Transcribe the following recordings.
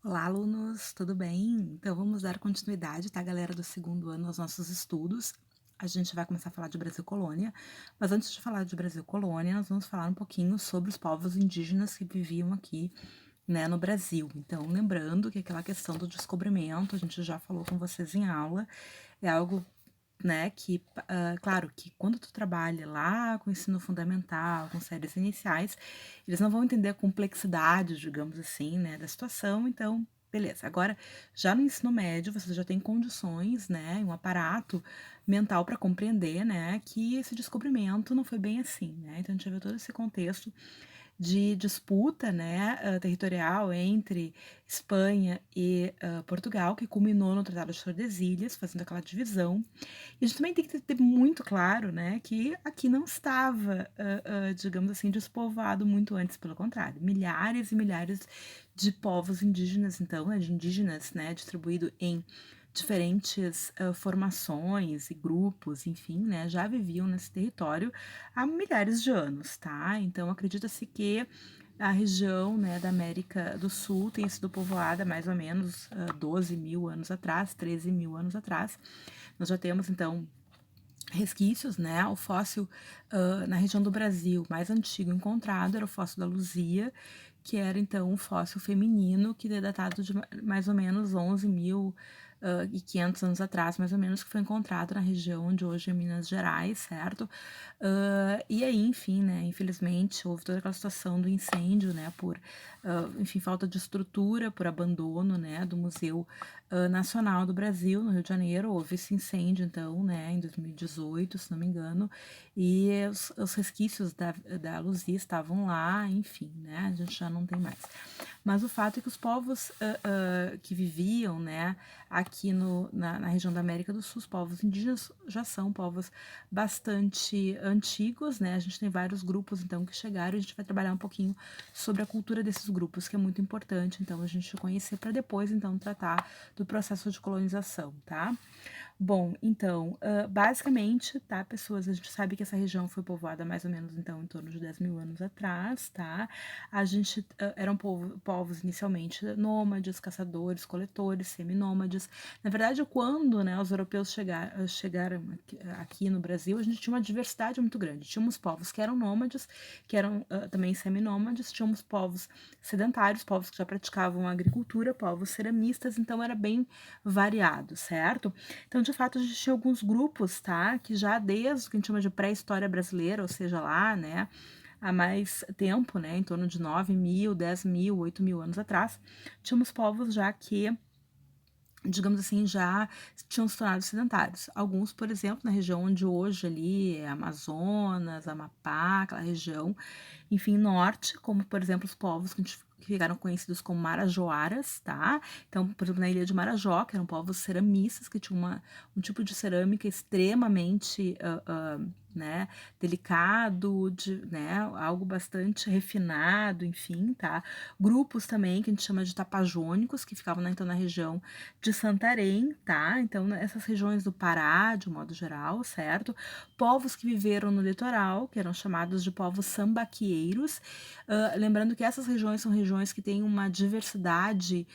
Olá, alunos, tudo bem? Então vamos dar continuidade, tá, galera, do segundo ano aos nossos estudos. A gente vai começar a falar de Brasil Colônia, mas antes de falar de Brasil Colônia, nós vamos falar um pouquinho sobre os povos indígenas que viviam aqui, né, no Brasil. Então, lembrando que aquela questão do descobrimento, a gente já falou com vocês em aula, é algo, né, que, claro, que quando tu trabalha lá com ensino fundamental, com séries iniciais, eles não vão entender a complexidade, digamos assim, né, da situação, então, beleza. Agora, já no ensino médio, você já tem condições, né, um aparato mental para compreender, né, que esse descobrimento não foi bem assim, né, então a gente já viu todo esse contexto de disputa, né, territorial entre Espanha e Portugal, que culminou no Tratado de Tordesilhas, fazendo aquela divisão. E a gente também tem que ter muito claro, né, que aqui não estava, digamos assim, despovoado muito antes, pelo contrário, milhares e milhares de povos indígenas, então, né, de indígenas, né, distribuído em diferentes formações e grupos, enfim, né, já viviam nesse território há milhares de anos, tá? Então, acredita-se que a região, né, da América do Sul tenha sido povoada mais ou menos 12 mil anos atrás, 13 mil anos atrás. Nós já temos, então, resquícios, né? O fóssil na região do Brasil mais antigo encontrado era o fóssil da Luzia, que era então um fóssil feminino que é datado de mais ou menos 11.500 anos atrás, mais ou menos, que foi encontrado na região de hoje é Minas Gerais, certo? E aí, enfim, né? Infelizmente houve toda aquela situação do incêndio, né? Por, enfim, falta de estrutura, por abandono, né? Do Museu Nacional do Brasil, no Rio de Janeiro, houve esse incêndio, então, né, em 2018, se não me engano, e os resquícios da Luzia estavam lá, enfim, né, a gente já não tem mais. Mas o fato é que os povos que viviam, né, aqui na região da América do Sul, os povos indígenas já são povos bastante antigos, né, a gente tem vários grupos, então, que chegaram, e a gente vai trabalhar um pouquinho sobre a cultura desses grupos, que é muito importante, então, a gente conhecer para depois, então, tratar do processo de colonização, tá? Bom, então, basicamente, tá, pessoas, a gente sabe que essa região foi povoada mais ou menos, então, em torno de 10 mil anos atrás, tá? A gente, eram povos inicialmente nômades, caçadores, coletores, seminômades. Na verdade, quando, né, os europeus chegaram aqui no Brasil, a gente tinha uma diversidade muito grande. Tínhamos povos que eram nômades, que eram também seminômades, tínhamos povos sedentários, povos que já praticavam agricultura, povos ceramistas, então era bem variado, certo? Então, de fato, a gente tinha alguns grupos, tá? Que já desde o que a gente chama de pré-história brasileira, ou seja, lá, né? Há mais tempo, né? Em torno de 9 mil, 10 mil, 8 mil anos atrás, tínhamos povos já que, digamos assim, já tinham se tornado sedentários. Alguns, por exemplo, na região onde hoje ali é Amazonas, Amapá, aquela região, enfim, norte, como por exemplo os povos que ficaram conhecidos como marajoaras, tá? Então, por exemplo, na ilha de Marajó, que eram povos ceramistas, que tinham um tipo de cerâmica extremamente né, delicado, né, algo bastante refinado, enfim, tá? Grupos também que a gente chama de tapajônicos, que ficavam então na região de Santarém, tá? Então, essas regiões do Pará, de um modo geral, certo? Povos que viveram no litoral, que eram chamados de povos sambaqueiros, lembrando que essas regiões são regiões que têm uma diversidade,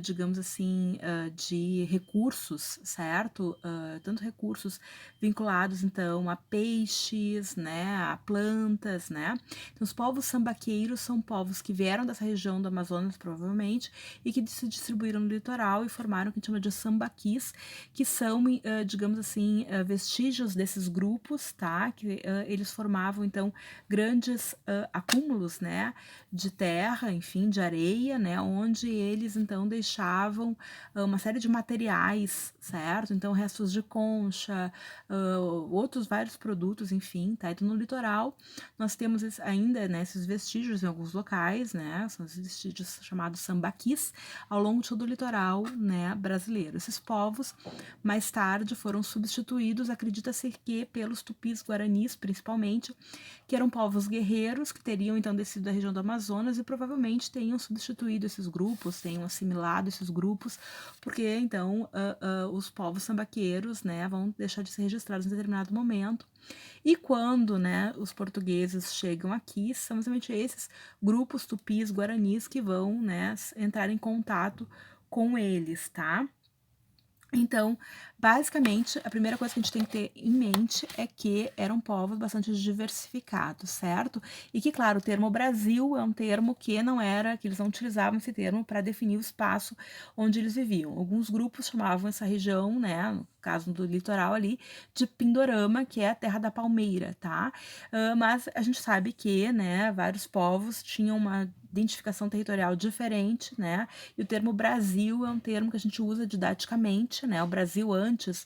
digamos assim, de recursos, certo? Tanto recursos vinculados, então, a peixes, né, a plantas, né? Então, os povos sambaqueiros são povos que vieram dessa região do Amazonas, provavelmente, e que se distribuíram no litoral e formaram o que a gente chama de sambaquis, que são, digamos assim, vestígios desses grupos, tá? Que eles formavam, então, grandes acúmulos, né, de terra, enfim, de areia, né, onde eles, então, deixavam uma série de materiais, certo? Então, restos de concha, outros vários produtos, enfim, tá? Então, no litoral, nós temos ainda, né, esses vestígios em alguns locais, né, são os vestígios chamados sambaquis, ao longo de todo o litoral, né, brasileiro. Esses povos, mais tarde, foram substituídos, acredita-se que pelos tupis guaranis, principalmente, que eram povos guerreiros que teriam então descido da região do Amazonas e provavelmente tenham substituído esses grupos, tenham assimilado esses grupos, porque então os povos sambaqueiros, né, vão deixar de ser registrados em determinado momento E quando, né, os portugueses chegam aqui, são exatamente esses grupos tupis, guaranis que vão, né, entrar em contato com eles, tá? Então, basicamente, a primeira coisa que a gente tem que ter em mente é que eram povos bastante diversificados, certo? E que, claro, o termo Brasil é um termo que não era, que eles não utilizavam esse termo para definir o espaço onde eles viviam. Alguns grupos chamavam essa região, né, no caso do litoral ali, de Pindorama, que é a terra da palmeira, tá? Mas a gente sabe que, né, vários povos tinham uma identificação territorial diferente, né? E o termo Brasil é um termo que a gente usa didaticamente, né? O Brasil antes,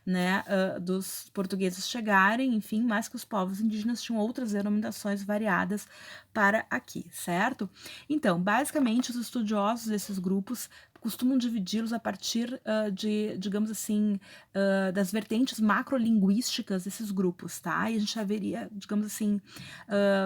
né, dos portugueses chegarem, enfim, mas que os povos indígenas tinham outras denominações variadas para aqui, certo? Então, basicamente, os estudiosos desses grupos costumam dividi-los a partir de, digamos assim, das vertentes macrolinguísticas desses grupos, tá? E a gente haveria, digamos assim,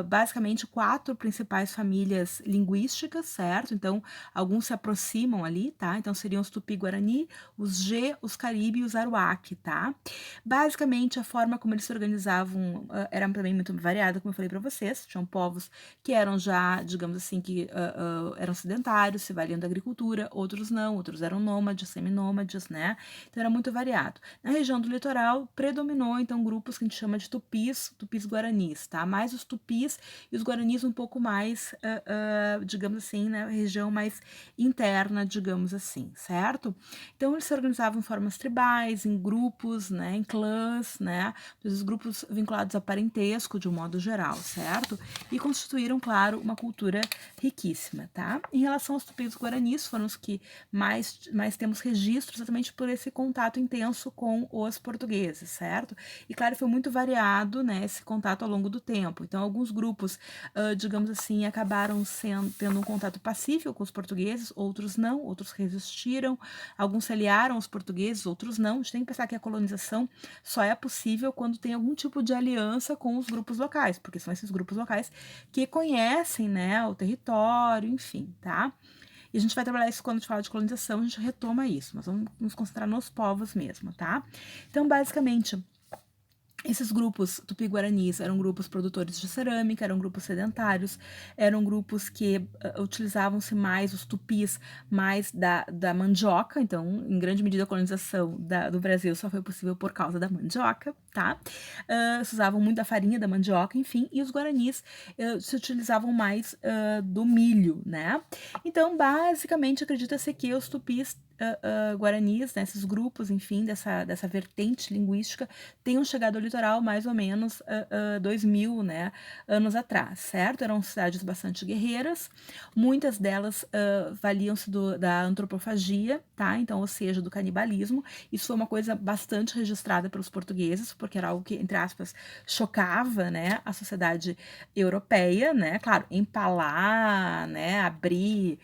basicamente 4 principais famílias linguísticas, certo? Então, alguns se aproximam ali, tá? Então, seriam os Tupi-Guarani, os G, os Caribe e os Aruac, tá? Basicamente, a forma como eles se organizavam era também muito variada, como eu falei para vocês. Tinham povos que eram já, digamos assim, que eram sedentários, se valiam da agricultura, outros não, outros eram nômades, seminômades, né? Então, era muito variado. Na região do litoral, predominou, então, grupos que a gente chama de tupis, tupis-guaranis, tá? Mais os tupis e os guaranis um pouco mais, digamos assim, né? Região mais interna, digamos assim, certo? Então, eles se organizavam em formas tribais, em grupos, né? Em clãs, né? Os grupos vinculados a parentesco, de um modo geral, certo? E constituíram, claro, uma cultura riquíssima, tá? Em relação aos tupis guaranis, foram os que mais temos registros exatamente por esse contato intenso com os portugueses, certo? E claro, foi muito variado, né, esse contato ao longo do tempo. Então, alguns grupos, digamos assim, acabaram tendo um contato pacífico com os portugueses, outros não, outros resistiram, alguns se aliaram aos portugueses, outros não. A gente tem que pensar que a colonização só é possível quando tem algum tipo de aliança com os grupos locais, porque são esses grupos locais que conhecem, né, o território, enfim, tá? E a gente vai trabalhar isso quando a gente fala de colonização, a gente retoma isso, mas vamos nos concentrar nos povos mesmo, tá? Então, basicamente, esses grupos tupi-guaranis eram grupos produtores de cerâmica, eram grupos sedentários, eram grupos que utilizavam-se mais, os tupis, mais da mandioca. Então, em grande medida, a colonização do Brasil só foi possível por causa da mandioca, tá? Se usavam muito da farinha da mandioca, enfim, e os guaranis se utilizavam mais do milho, né? Então, basicamente, acredita-se que os tupis guaranis, né, esses grupos, enfim, dessa vertente linguística, tenham chegado ao litoral mais ou menos 2000, né, anos atrás, certo? Eram cidades bastante guerreiras, muitas delas valiam-se da antropofagia, tá? Então, ou seja, do canibalismo. Isso foi uma coisa bastante registrada pelos portugueses, porque era algo que, entre aspas, chocava, né, a sociedade europeia, né? Claro, empalar, né, abrir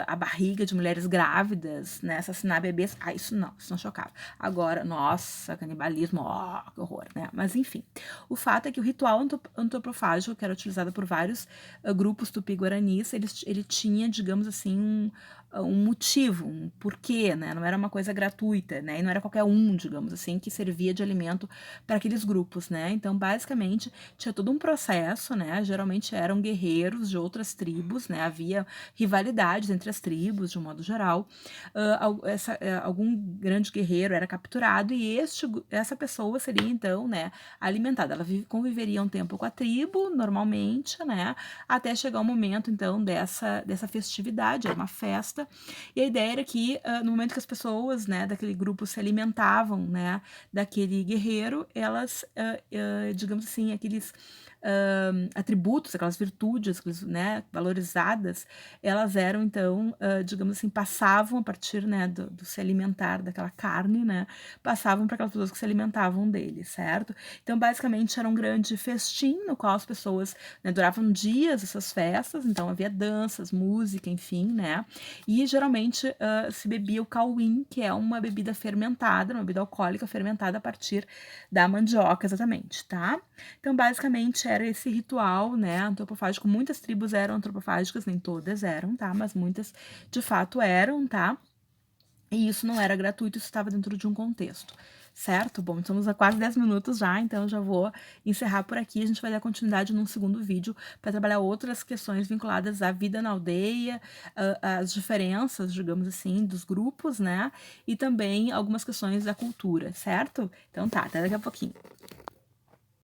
a barriga de mulheres grávidas, né, assassinar bebês, isso não chocava. Agora, nossa, canibalismo, ó, que horror, né? Mas enfim, o fato é que o ritual antropofágico, que era utilizado por vários grupos tupi-guaranis, ele tinha, digamos assim, um motivo, um porquê, né? Não era uma coisa gratuita, né? E não era qualquer um, digamos assim, que servia de alimento para aqueles grupos, né? Então, basicamente, tinha todo um processo, né? Geralmente eram guerreiros de outras tribos, né? Havia rivalidades entre as tribos, de um modo geral. Algum grande guerreiro era capturado e essa pessoa seria, então, né, alimentada. Ela conviveria um tempo com a tribo, normalmente, né? Até chegar o momento, então, dessa festividade, era uma festa. E a ideia era que, no momento que as pessoas, né, daquele grupo se alimentavam, né, daquele guerreiro, elas, digamos assim, aqueles atributos, aquelas virtudes, né, valorizadas, elas eram, então, digamos assim, passavam a partir, né, do se alimentar daquela carne, né, passavam para aquelas pessoas que se alimentavam dele, certo? Então, basicamente, era um grande festim no qual as pessoas, né, duravam dias essas festas, então havia danças, música, enfim, né, e geralmente se bebia o cauim, que é uma bebida fermentada, uma bebida alcoólica fermentada a partir da mandioca, exatamente, tá? Então, basicamente, era esse ritual, né, antropofágico. Muitas tribos eram antropofágicas, nem todas eram, tá? Mas muitas, de fato, eram, tá? E isso não era gratuito, isso estava dentro de um contexto, certo? Bom, estamos a quase 10 minutos já, então eu já vou encerrar por aqui. A gente vai dar continuidade num segundo vídeo para trabalhar outras questões vinculadas à vida na aldeia, as diferenças, digamos assim, dos grupos, né? E também algumas questões da cultura, certo? Então tá, até daqui a pouquinho.